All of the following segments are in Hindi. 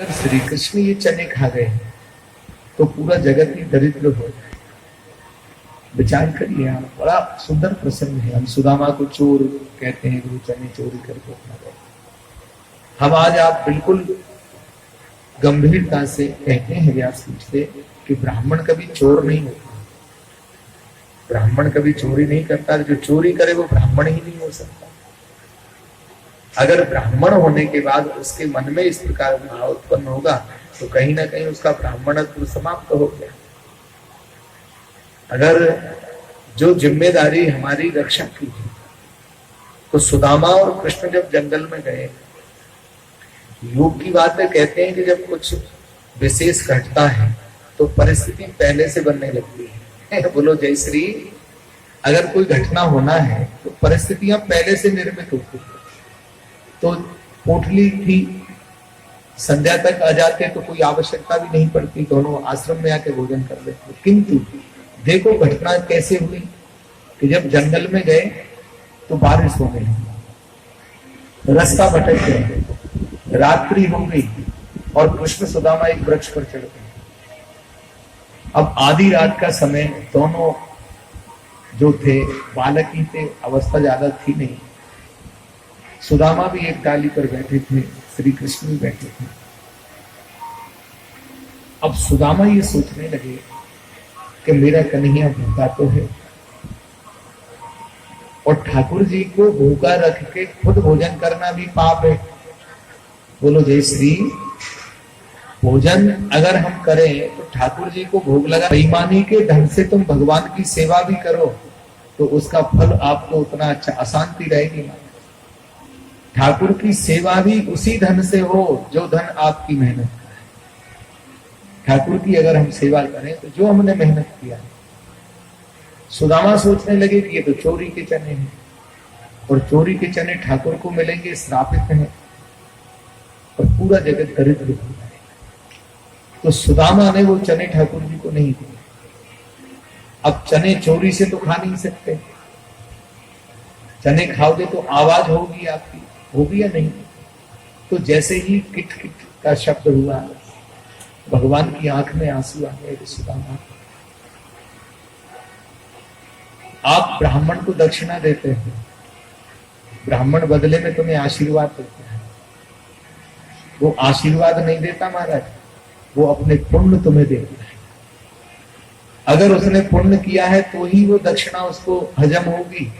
अगर श्री कृष्ण ये चने खा गए तो पूरा जगत ही दरिद्र हो जाए। विचार करिए आप, बड़ा सुंदर प्रसंग है। हम सुदामा को चोर कहते हैं, वो चने चोरी करके खा गए। हम आज आप बिल्कुल गंभीरता से कहते हैं व्यास से कि ब्राह्मण कभी चोर नहीं होता, ब्राह्मण कभी चोरी नहीं करता, जो चोरी करे वो ब्राह्मण ही नहीं हो सकता। अगर ब्राह्मण होने के बाद उसके मन में इस प्रकार भाव उत्पन्न होगा तो कहीं ना कहीं उसका ब्राह्मणत्व समाप्त हो गया। अगर जो जिम्मेदारी हमारी रक्षा की थी, तो सुदामा और कृष्ण जब जंगल में गए, योग की बात है, कहते हैं कि जब कुछ विशेष घटता है तो परिस्थिति पहले से बनने लगती है। बोलो जय श्री। अगर कोई घटना होना है तो परिस्थितियां पहले से निर्मित होती है। तो पोटली थी, संध्या तक आ जाते तो कोई आवश्यकता भी नहीं पड़ती, दोनों आश्रम में आके भोजन कर लेते। किंतु देखो घटना कैसे हुई कि जब जंगल में गए तो बारिश होने लगी, रास्ता भटक गए, रात्रि हो गई और कृष्ण सुदामा एक वृक्ष पर चढ़ गए। अब आधी रात का समय, दोनों जो थे बालक ही थे, अवस्था ज्यादा थी नहीं। सुदामा भी एक डाली पर बैठे थे, श्री कृष्ण भी बैठे थे। अब सुदामा ये सोचने लगे कि मेरा कन्हैया भूखा तो है और ठाकुर जी को भूखा रख के खुद भोजन करना भी पाप है। बोलो जय श्री। भोजन अगर हम करें तो ठाकुर जी को भोग लगा, बेईमानी के ढंग से तुम भगवान की सेवा भी करो तो उसका फल आपको उतना अच्छा, अशांति रहेगी ना। ठाकुर की सेवा भी उसी धन से हो जो धन आपकी मेहनत का है। ठाकुर की अगर हम सेवा करें तो जो हमने मेहनत किया है। सुदामा सोचने लगे कि ये तो चोरी के चने हैं और चोरी के चने ठाकुर को मिलेंगे, श्रापित हैं और पूरा जगत दरिद्र हो जाएगा। तो सुदामा ने वो चने ठाकुर जी को नहीं दिए। अब चने चोरी से तो खा नहीं सकते, चने खाओगे तो आवाज होगी आपकी, होगी या नहीं? तो जैसे ही किट किट का शब्द हुआ, भगवान की आंख में आंसू आ गए। सुदामा, आप ब्राह्मण को दक्षिणा देते हो, ब्राह्मण बदले में तुम्हें आशीर्वाद देता है। वो आशीर्वाद नहीं देता महाराज, वो अपने पुण्य तुम्हें देता है। अगर उसने पुण्य किया है तो ही वो दक्षिणा उसको हजम होगी,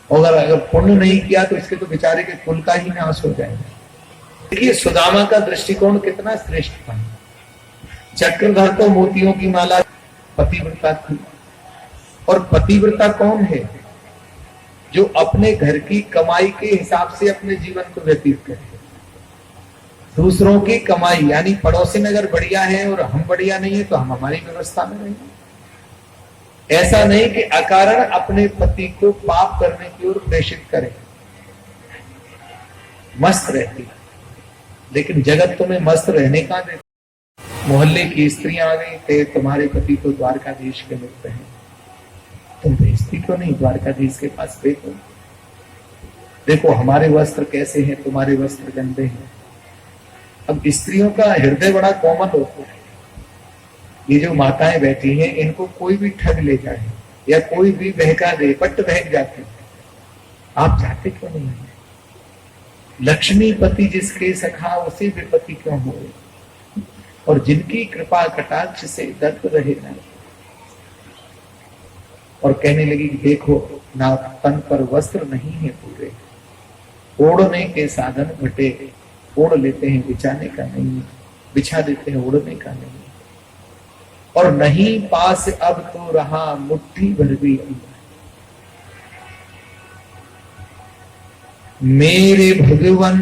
और अगर पुण्य नहीं किया तो इसके तो बेचारे के कुल का ही नाश हो जाएगा। देखिए सुदामा का दृष्टिकोण कितना श्रेष्ठ था। चक्रधर तो मोतियों की माला पतिव्रता थी, और पतिव्रता कौन है? जो अपने घर की कमाई के हिसाब से अपने जीवन को व्यतीत करे। दूसरों की कमाई, यानी पड़ोसी अगर बढ़िया है और हम बढ़िया नहीं है तो हम हमारी व्यवस्था में रहेंगे। ऐसा नहीं कि अकारण अपने पति को पाप करने की ओर प्रेषित करें। मस्त रहती, लेकिन जगत तुम्हें मस्त रहने का दे। मोहल्ले की स्त्रियां आ गई थे, तुम्हारे पति तो द्वारकाधीश के मित्र हैं, तुम भेजती क्यों नहीं द्वारकाधीश के पास? देखो हमारे वस्त्र कैसे हैं, तुम्हारे वस्त्र गंदे हैं। अब स्त्रियों का हृदय बड़ा कोमल होता है। ये जो माताएं बैठी हैं, इनको कोई भी ठग ले जाए या कोई भी बहका दे, पट बहक जाते। आप जाते क्यों नहीं? लक्ष्मीपति जिसके सखा उसे विपत्ति क्यों हो, और जिनकी कृपा कटाक्ष से दर्द रहे ना। और कहने लगी कि देखो ना तन पर वस्त्र नहीं है पूरे, ओढ़ने के साधन घटे, ओढ़ लेते हैं बिछाने का नहीं, बिछा देते हैं ओढ़ने का नहीं। और नहीं पास अब तो रहा मुट्ठी भर भी। मेरे भगवन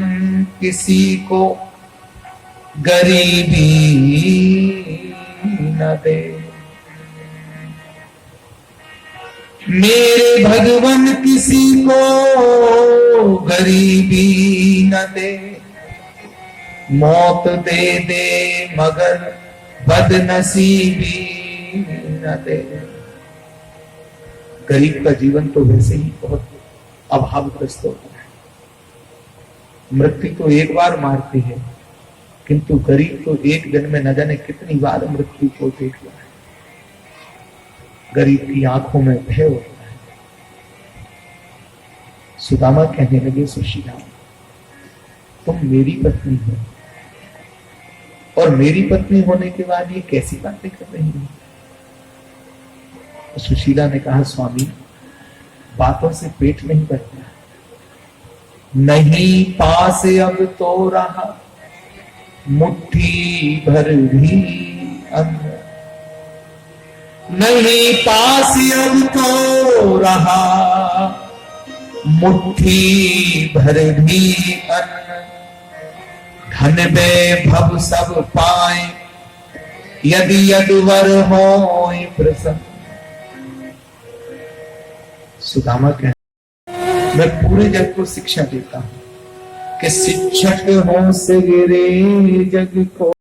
किसी को गरीबी न दे, मेरे भगवन किसी को गरीबी न दे, मौत दे दे मगर बदनसीबी न दे। गरीब का जीवन तो वैसे ही बहुत अभावग्रस्त होता है। मृत्यु तो एक बार मारती है, किंतु गरीब तो एक दिन में न जाने कितनी बार मृत्यु को देखता है। गरीब की आंखों में भय होता है। सुदामा कहने लगे, सुशीला तुम मेरी पत्नी हो और मेरी पत्नी होने के बाद ये कैसी बातें कर रही हो? तो सुशीला ने कहा, स्वामी बातों से पेट नहीं भरता, नहीं पास अब तो रहा मुट्ठी भर भी अन्न, नहीं पास अब तो रहा मुट्ठी भर भी अन्न, धन में भव सब पाए यदि यदुवर होय प्रसन्न। सुदामा कहते, मैं पूरे जग को शिक्षा देता हूं कि शिक्षक हो सगरे जग को,